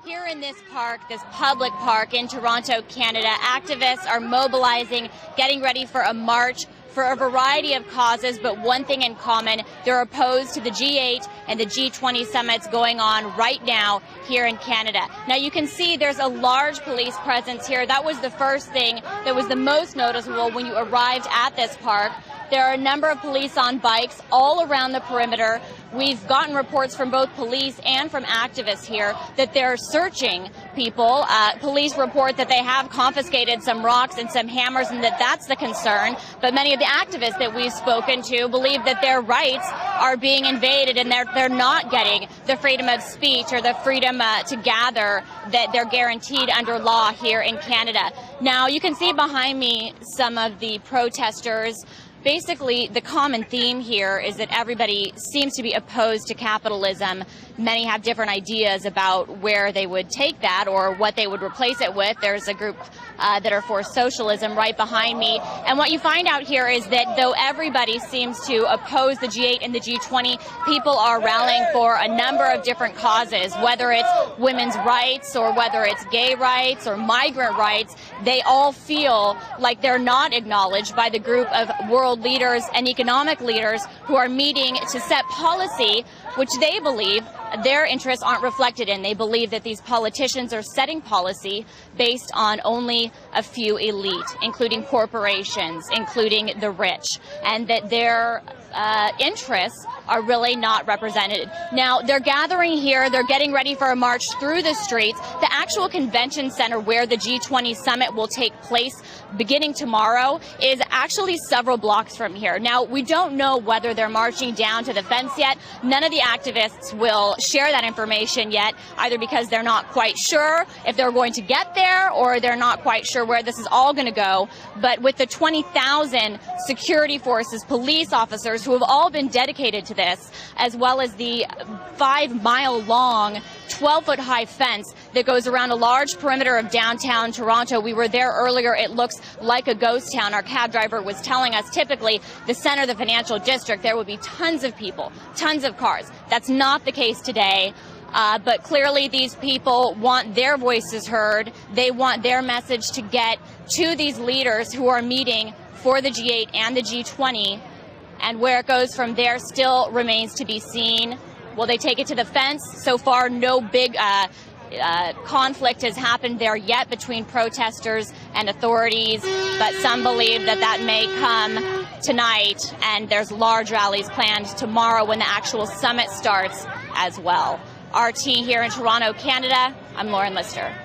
Here in this park, this public park in Toronto, Canada, activists are mobilizing, getting ready for a march for a variety of causes, but one thing in common, they're opposed to the G8 and the G20 summits going on right now here in Canada. Now you can see there's a large police presence here. That was the first thing that was the most noticeable when you arrived at this park. There are a number of police on bikes all around the perimeter. We've gotten reports from both police and from activists here that they're searching people. Police report that they have confiscated some rocks and some hammers and that that's the concern. But many of the activists that we've spoken to believe that their rights are being invaded and they're not getting the freedom of speech or the freedom to gather that they're guaranteed under law here in Canada. Now, you can see behind me some of the protesters. Basically, the common theme here is that everybody seems to be opposed to capitalism. Many have different ideas about where they would take that or what they would replace it with. There's a group that are for socialism right behind me. And what you find out here is that though everybody seems to oppose the G8 and the G20, people are rallying for a number of different causes, whether it's women's rights or whether it's gay rights or migrant rights. They all feel like they're not acknowledged by the group of world leaders and economic leaders who are meeting to set policy which they believe their interests aren't reflected in. They believe that these politicians are setting policy based on only a few elite, including corporations, including the rich, and that their interests are really not represented. Now, they're gathering here, they're getting ready for a march through the streets. The actual convention center where the G20 summit will take place beginning tomorrow is actually several blocks from here. Now, we don't know whether they're marching down to the fence yet. None of the activists will share that information yet, either because they're not quite sure if they're going to get there or they're not quite sure where this is all going to go. But with the 20,000 security forces, police officers who have all been dedicated to this, as well as the 5-mile-long, 12-foot-high fence that goes around a large perimeter of downtown Toronto. We were there earlier. It looks like a ghost town. Our cab driver was telling us typically the center of the financial district, there would be tons of people, tons of cars. That's not the case today. But clearly these people want their voices heard. They want their message to get to these leaders who are meeting for the G8 and the G20. And where it goes from there still remains to be seen. Will they take it to the fence? So far, no big conflict has happened there yet between protesters and authorities, but some believe that that may come tonight, and there's large rallies planned tomorrow when the actual summit starts as well. RT here in Toronto, Canada, I'm Lauren Lister.